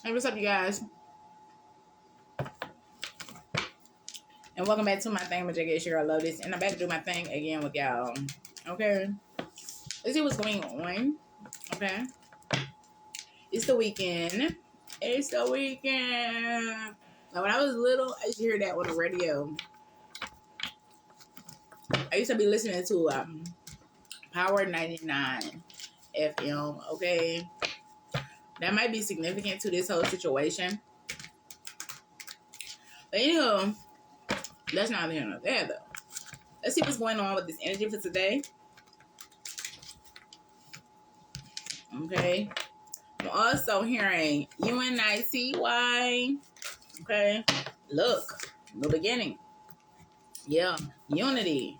Hey, what's up, you guys? And welcome back to my thing with JK Sure. I love this. And I'm back to do my thing again with y'all. Okay. Let's see what's going on. Okay. It's the weekend. It's the weekend. Now, when I was little, I used to hear that on the radio. I used to be listening to Power 99 FM. Okay. That might be significant to this whole situation. But anywho, that's not here nor there, though. Let's see what's going on with this energy for today. Okay. I'm also hearing UNITY. Okay. Look. New beginning. Yeah. Unity.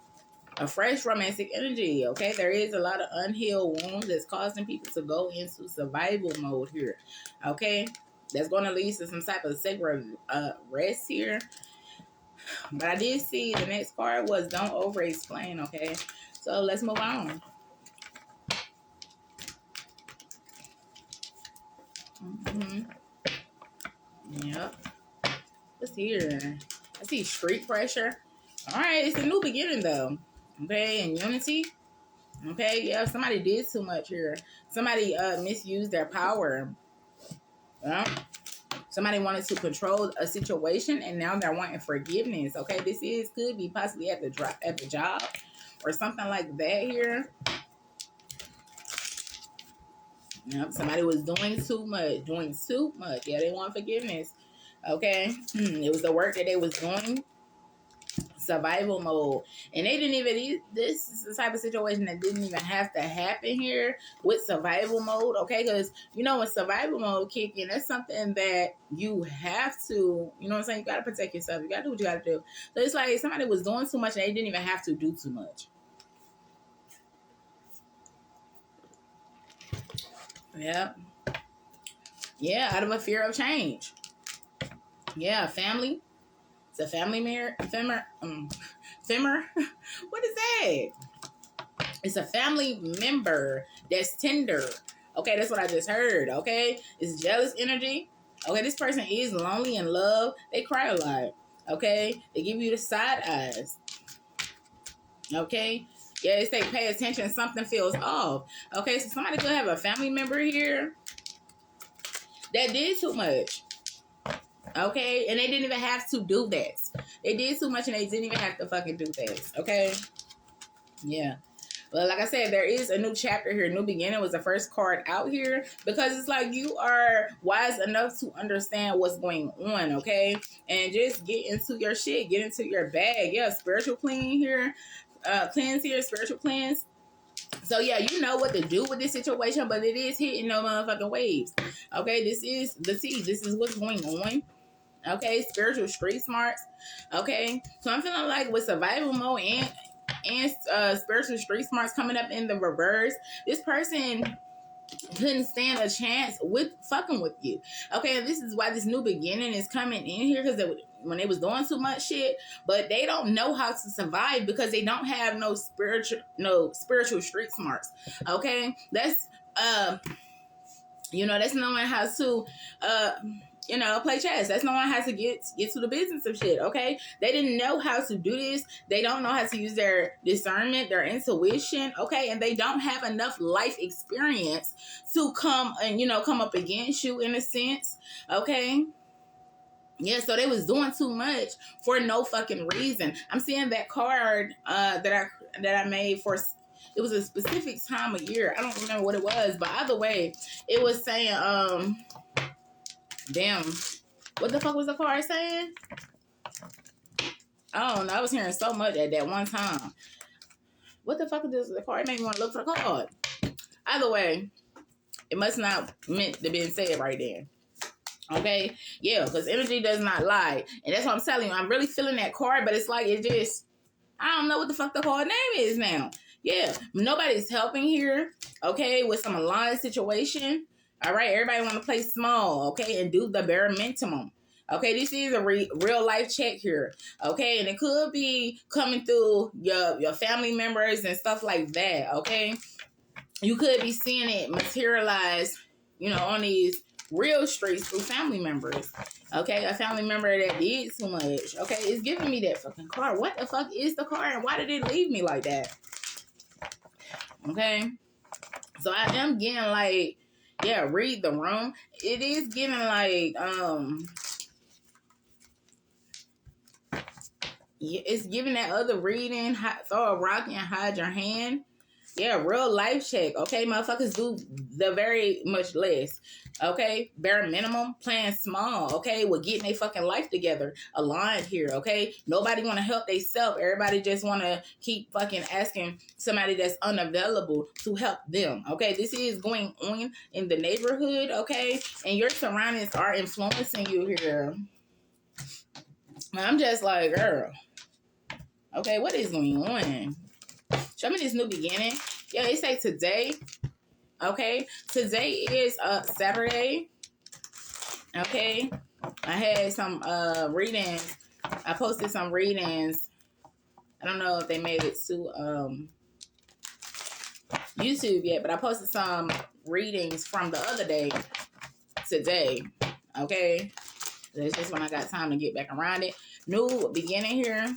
A fresh romantic energy. Okay. There is a lot of unhealed wounds that's causing people to go into survival mode here. Okay. That's going to lead to some type of sacred rest here. But I did see the next card was don't over explain. Okay. So let's move on. Yep. What's here? I see street pressure. All right, it's a new beginning though. Okay, and unity. Okay, yeah, somebody did too much here. Somebody misused their power. Yeah. Somebody wanted to control a situation, and now they're wanting forgiveness. Okay, this could be possibly at the job or something like that here. Yep, somebody was doing too much. Yeah, they want forgiveness. Okay, it was the work that they was doing. Survival mode, and they didn't even. This is the type of situation that didn't even have to happen here with survival mode. Okay, because when survival mode kick in, that's something that you have to. You know what I'm saying? You got to protect yourself. You got to do what you got to do. So it's like somebody was doing too much, and they didn't even have to do too much. Yeah. Yeah, out of a fear of change. Yeah, family. It's a family femur. What is that? It's a family member that's tender. Okay, that's what I just heard. Okay, it's jealous energy. Okay, this person is lonely in love. They cry a lot. Okay, they give you the side eyes. Okay, yeah, they say pay attention. Something feels off. Okay, so somebody could have a family member here that did too much. Okay, and they didn't even have to do that. They did too much and they didn't even have to fucking do that. Okay, yeah. Well, like I said, there is a new chapter here. New beginning was the first card out here because it's like you are wise enough to understand what's going on, okay? And just get into your shit, get into your bag. Yeah, spiritual clean here, cleanse here, spiritual cleanse. So yeah, you know what to do with this situation, but it is hitting no motherfucking waves. Okay, this is the tea. This is what's going on. Okay, spiritual street smarts. Okay, so I'm feeling like with survival mode and spiritual street smarts coming up in the reverse, this person couldn't stand a chance with fucking with you. Okay, and this is why this new beginning is coming in here, because when they was doing too much shit, but they don't know how to survive because they don't have no spiritual street smarts. Okay, that's that's knowing how to play chess. That's knowing how to get to the business of shit. Okay, they didn't know how to do this. They don't know how to use their discernment, their intuition. Okay, and they don't have enough life experience to come up against you in a sense. Okay. Yeah, so they was doing too much for no fucking reason. I'm seeing that card that I made for. It was a specific time of year. I don't remember what it was, but either way, it was saying damn, what the fuck was the card saying? I don't know. I was hearing so much at that one time. What the fuck is this? The card? It made me want to look for the card. Either way, it must not meant to be said right there. Okay? Yeah, because energy does not lie. And that's what I'm telling you. I'm really feeling that card, but it's like it just, I don't know what the fuck the card name is now. Yeah, nobody's helping here. Okay, with some aligned situation. All right, everybody want to play small. Okay, and do the bare minimum. Okay, this is a real life check here. Okay, and it could be coming through your family members and stuff like that. Okay, you could be seeing it materialize, on these real streets through family members. Okay, a family member that did too much. Okay, it's giving me that fucking card. What the fuck is the card, and why did it leave me like that? Okay, so I am getting like, yeah, read the room. It is giving like, it's giving that other reading, throw a rock and hide your hand. Yeah, real life check. Okay, motherfuckers do the very much less. Okay, bare minimum, playing small. Okay, with getting their fucking life together, aligned here. Okay, nobody want to help themselves. Everybody just want to keep fucking asking somebody that's unavailable to help them. Okay, this is going on in the neighborhood. Okay, and your surroundings are influencing you here. I'm just like, girl. Okay, what is going on? Show me this new beginning. Yeah, they say today. Okay, today is Saturday. Okay, I had some readings. I posted some readings. I don't know if they made it to YouTube yet, but I posted some readings from the other day today. Okay, it's just when I got time to get back around it. New beginning here.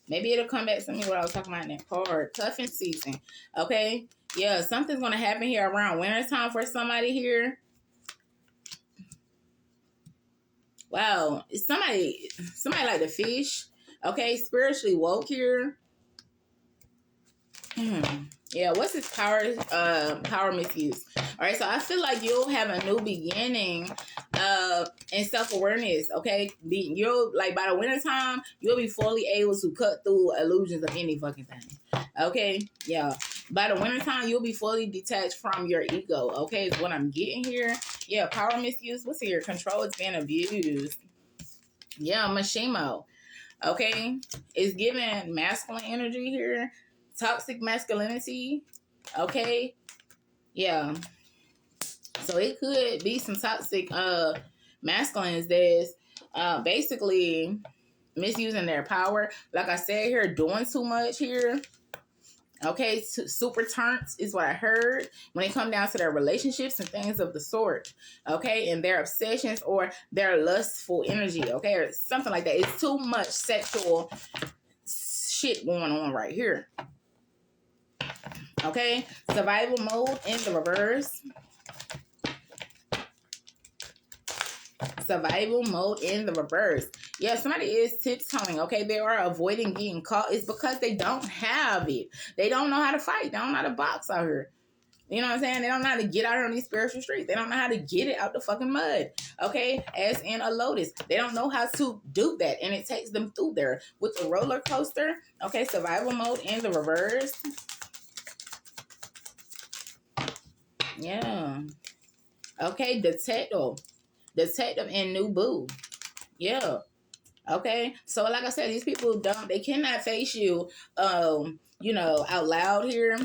Maybe it'll come back to me what I was talking about in that card. Cuffing season. Okay. Yeah, something's going to happen here around wintertime for somebody here. Wow. Somebody like the fish. Okay. Spiritually woke here. Yeah, what's this power misuse? All right, so I feel like you'll have a new beginning and self-awareness, okay? You'll, like, by the wintertime, you'll be fully able to cut through illusions of any fucking thing, okay? Yeah, by the wintertime, you'll be fully detached from your ego, okay, is what I'm getting here. Yeah, power misuse, what's here? Control is being abused. Yeah, Mashimo, okay? It's giving masculine energy here. Toxic masculinity, okay? Yeah. So it could be some toxic masculines that's basically misusing their power. Like I said here, doing too much here. Okay, super turns is what I heard when it come down to their relationships and things of the sort. Okay, and their obsessions or their lustful energy. Okay, or something like that. It's too much sexual shit going on right here. Okay, survival mode in the reverse. Survival mode in the reverse. Yeah, somebody is tiptoeing. Okay, they are avoiding getting caught. It's because they don't have it. They don't know how to fight. They don't know how to box out here. You know what I'm saying? They don't know how to get out on these spiritual streets. They don't know how to get it out the fucking mud. Okay, as in a lotus. They don't know how to do that, and it takes them through there with the roller coaster. Okay, survival mode in the reverse. Yeah. Okay, detective and new boo. Yeah. Okay. So like I said, these people they cannot face you out loud here.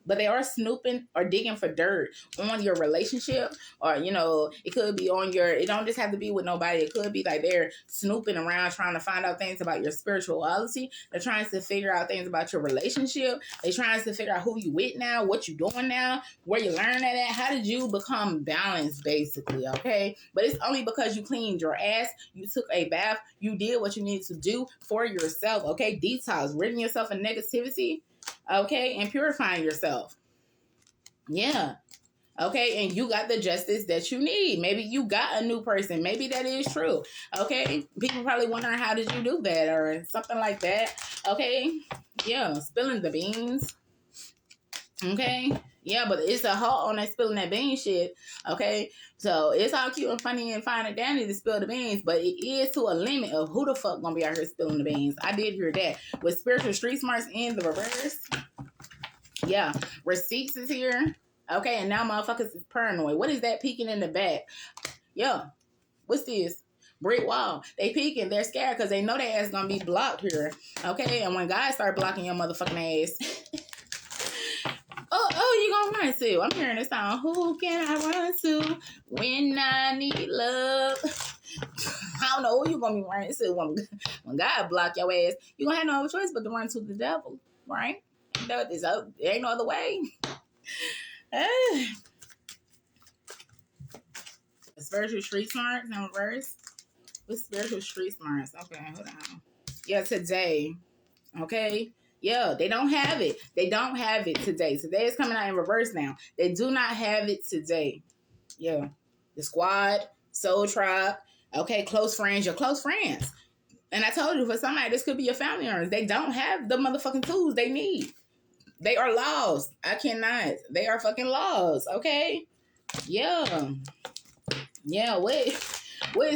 But they are snooping or digging for dirt on your relationship, or it could be on it don't just have to be with nobody. It could be like they're snooping around trying to find out things about your spirituality. They're trying to figure out things about your relationship. They're trying to figure out who you with now, what you doing now, where you learn that at, how did you become balanced, basically, okay? But it's only because you cleaned your ass, you took a bath, you did what you needed to do for yourself, okay? Detox, ridding yourself of negativity. Okay, and purifying yourself. Yeah. Okay, and you got the justice that you need. Maybe you got a new person. Maybe that is true. Okay, people probably wondering how did you do that or something like that. Okay, yeah, spilling the beans. Okay, yeah, but it's a halt on that spilling that bean shit. Okay, so it's all cute and funny and fine and dandy to spill the beans, but it is to a limit of who the fuck gonna be out here spilling the beans. I did hear that. With spiritual street smarts in the reverse. Yeah, receipts is here. Okay, and now motherfuckers is paranoid. What is that peeking in the back? Yeah, what's this? Brick wall. They peeking. They're scared because they know their ass gonna be blocked here. Okay, and when guys start blocking your motherfucking ass. Oh, you gonna run to? I'm hearing this song. Who can I run to when I need love? I don't know who you gonna be running to when God block your ass. You gonna have no other choice but to run to the devil, right? There ain't no other way. spiritual street smarts in reverse. What's spiritual street smarts? Okay, hold on. Yeah, today. Okay. Yeah, they don't have it. They don't have it today. Today is coming out in reverse now. They do not have it today. Yeah. The squad, soul tribe, okay, close friends, your close friends. And I told you, for somebody, this could be your family members. They don't have the motherfucking tools they need. They are lost. I cannot. They are fucking lost, okay? Yeah. Yeah, with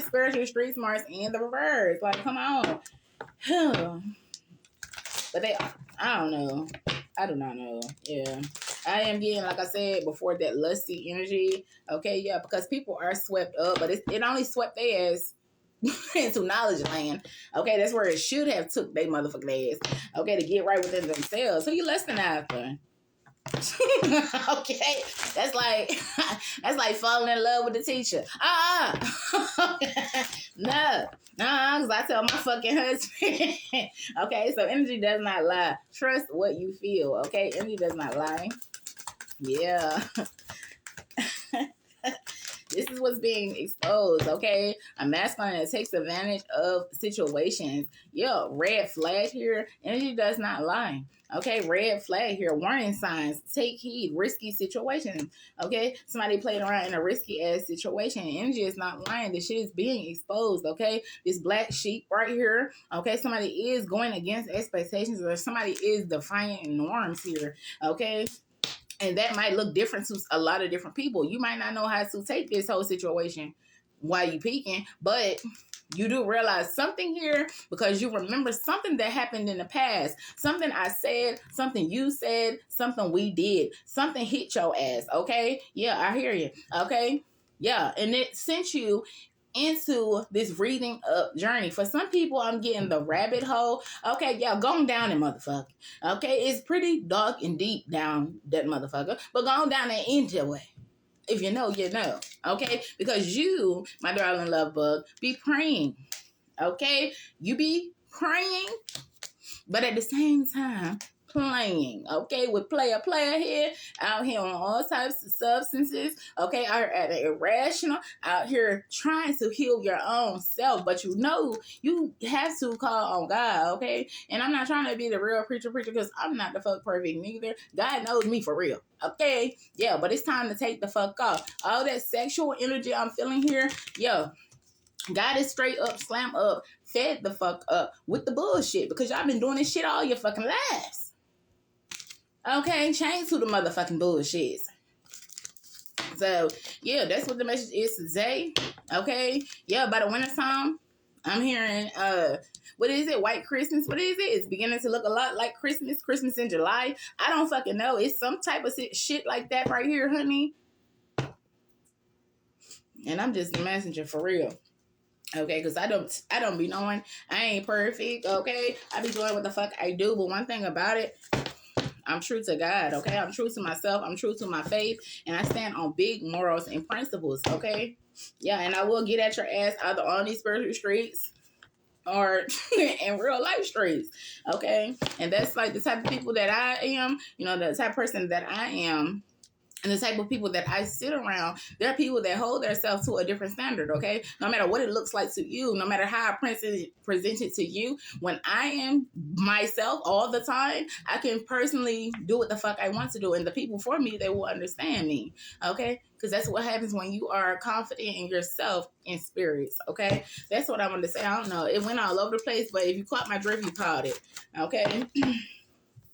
spiritual street smarts in the reverse. Like, come on. But I don't know. I do not know. Yeah. I am getting, like I said before, that lusty energy. Okay, yeah, because people are swept up, but it only swept their ass into knowledge land. Okay, that's where it should have took they motherfucking ass. Okay, to get right within themselves. Who you listening after? Okay, that's like falling in love with the teacher. No, because I tell my fucking husband. Okay, so energy does not lie. Trust what you feel. Okay, energy does not lie. Yeah. This is what's being exposed, okay? A masculine that takes advantage of situations. Yeah, red flag here. Energy does not lie. Okay, red flag here. Warning signs. Take heed. Risky situations. Okay, somebody played around in a risky ass situation. Energy is not lying. This shit is being exposed. Okay, this black sheep right here. Okay, somebody is going against expectations, or somebody is defying norms here. Okay. And that might look different to a lot of different people. You might not know how to take this whole situation while you peeking, but you do realize something here because you remember something that happened in the past. Something I said, something you said, something we did. Something hit your ass, okay? Yeah, I hear you, okay? Yeah, and it sent you into this reading up journey. For some people, I'm getting the rabbit hole. Okay, yeah, going down that motherfucker. Okay, it's pretty dark and deep down that motherfucker, but going down there anyway. If you know, you know. Okay, because you, my darling love bug, be praying. Okay, you be praying, but at the same time playing, okay, with player here, out here on all types of substances, okay, out here at the irrational, out here trying to heal your own self, but you know you have to call on God, okay? And I'm not trying to be the real preacher because I'm not the fuck perfect neither. God knows me for real, okay? Yeah, but it's time to take the fuck off. All that sexual energy I'm feeling here, yo, God is straight up, slam up, fed the fuck up with the bullshit because y'all been doing this shit all your fucking lives. Okay, change to the motherfucking bullshit. So, yeah, that's what the message is today. Okay? Yeah, by the winter time, I'm hearing, what is it? White Christmas? What is it? It's beginning to look a lot like Christmas. Christmas in July. I don't fucking know. It's some type of shit like that right here, honey. And I'm just a messenger for real. Okay, because I don't be knowing. I ain't perfect, okay? I be doing what the fuck I do. But one thing about it, I'm true to God, okay? I'm true to myself. I'm true to my faith. And I stand on big morals and principles, okay? Yeah, and I will get at your ass either on these spiritual streets or in real life streets, okay? And that's like the type of people that I am, you know, the type of person that I am. And the type of people that I sit around, they're people that hold themselves to a different standard, okay? No matter what it looks like to you, no matter how I present it to you, when I am myself all the time, I can personally do what the fuck I want to do. And the people for me, they will understand me, okay? Because that's what happens when you are confident in yourself in spirits, okay? That's what I wanted to say. I don't know. It went all over the place, but if you caught my drift, you caught it, okay?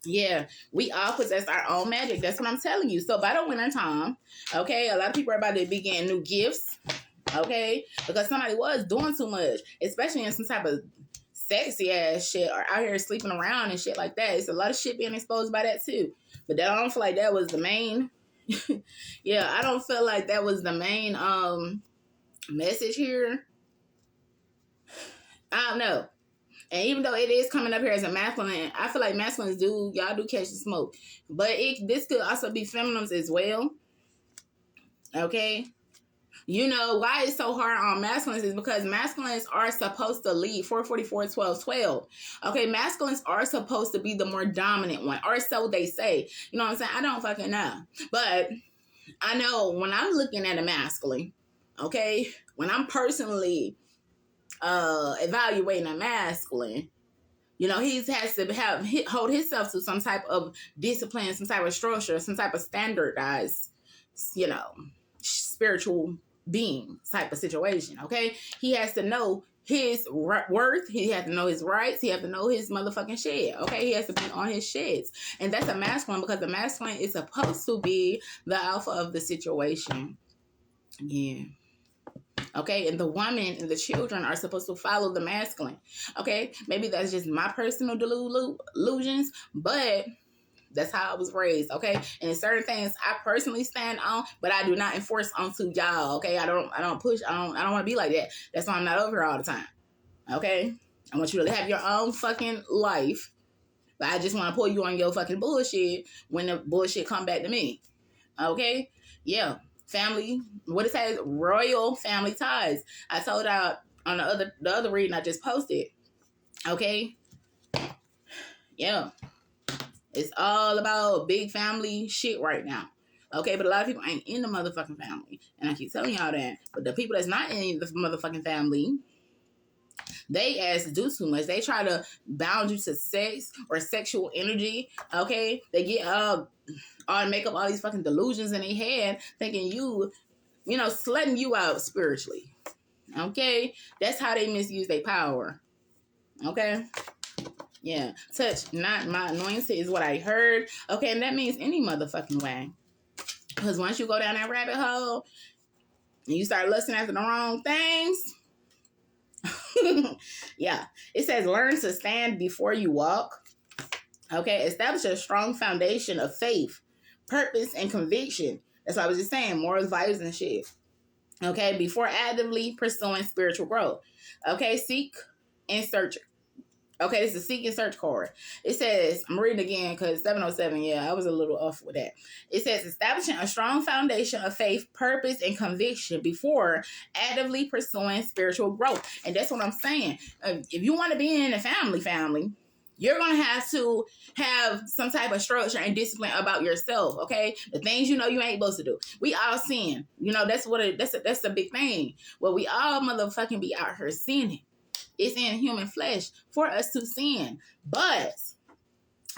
Yeah, we all possess our own magic. That's what I'm telling you. So by the winter time, okay, a lot of people are about to be getting new gifts, okay, because somebody was doing too much, especially in some type of sexy ass shit or out here sleeping around and shit like that. It's a lot of shit being exposed by that too. But I don't feel like that was the main. Yeah, I don't feel like that was the main message here. I don't know. And even though it is coming up here as a masculine, I feel like masculines y'all do catch the smoke. But this could also be feminines as well. Okay? You know, why it's so hard on masculines is because masculines are supposed to lead 444, 12, 12. Okay, masculines are supposed to be the more dominant one, or so they say. You know what I'm saying? I don't fucking know. But I know when I'm looking at a masculine, Okay, when I'm personally evaluating a masculine, you know, he has to hold himself to some type of discipline, some type of structure, some type of standardized, you know, spiritual being type of situation. Okay, he has to know his worth. He has to know his rights. He has to know his motherfucking shit. Okay, he has to be on his shits, and that's a masculine, because the masculine is supposed to be the alpha of the situation. Yeah. Okay, and the woman and the children are supposed to follow the masculine. Okay, maybe that's just my personal delusions, but that's how I was raised. Okay, and certain things I personally stand on, but I do not enforce onto y'all. Okay, I don't push. I don't want to be like that. That's why I'm not over here all the time. Okay, I want you to have your own fucking life, but I just want to pull you on your fucking bullshit when the bullshit come back to me. Okay, yeah. Family, what it says, royal family ties. I told out on the other reading I just posted. Okay, yeah, it's all about big family shit right now. Okay, but a lot of people ain't in the motherfucking family, and I keep telling y'all that. But the people that's not in the motherfucking family, they ass do too much. They try to bound you to sex or sexual energy. Okay, they get make up all these fucking delusions in their head, thinking you know, slutting you out spiritually. Okay? That's how they misuse their power. Okay? Yeah. Touch, not my anointing, is what I heard. Okay, and that means any motherfucking way. Because once you go down that rabbit hole and you start lusting after the wrong things, yeah. It says learn to stand before you walk. Okay? Establish a strong foundation of faith, purpose, and conviction. That's what I was just saying. Morals, values, and shit. Okay, before actively pursuing spiritual growth. Okay, seek and search. Okay, this is a seek and search card. It says, I'm reading again because 707, yeah, I was a little off with that. It says, establishing a strong foundation of faith, purpose, and conviction before actively pursuing spiritual growth. And that's what I'm saying. If you want to be in a family, you're going to have some type of structure and discipline about yourself, okay? The things you know you ain't supposed to do. We all sin. You know, that's a big thing. Well, we all motherfucking be out here sinning. It's in human flesh for us to sin. But,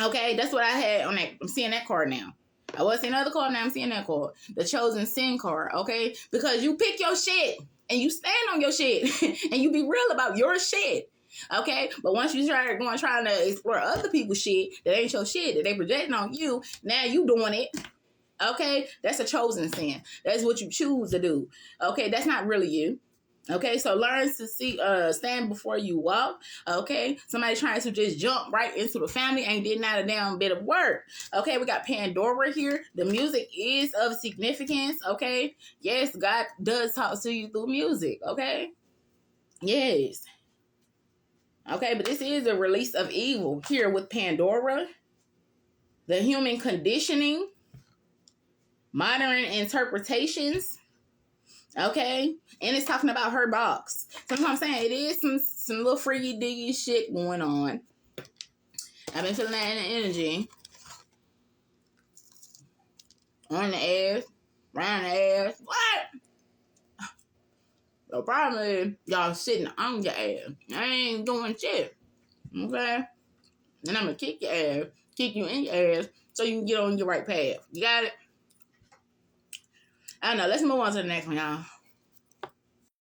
okay, that's what I had on that. I'm seeing that card now. I was seeing another card, now I'm seeing that card. The chosen sin card, okay? Because you pick your shit and you stand on your shit and you be real about your shit. Okay, but once you start trying to explore other people's shit that ain't your shit, that they projecting on you, now you doing it. Okay, that's a chosen sin. That's what you choose to do. Okay, that's not really you. Okay, so learn to stand before you walk. Okay, somebody trying to just jump right into the family ain't did not a damn bit of work. Okay, we got Pandora here. The music is of significance. Okay, yes, God does talk to you through music. Okay, yes. Okay, but this is a release of evil here with Pandora. The human conditioning. Modern interpretations. Okay, and it's talking about her box. So I'm saying it is some little freaky diggy shit going on. I've been feeling that in the energy. On the ass, around the ass. What? The problem is y'all sitting on your ass. I ain't doing shit. Okay? And I'm gonna kick your ass, kick you in your ass, so you can get on your right path. You got it? I don't know. Let's move on to the next one, y'all.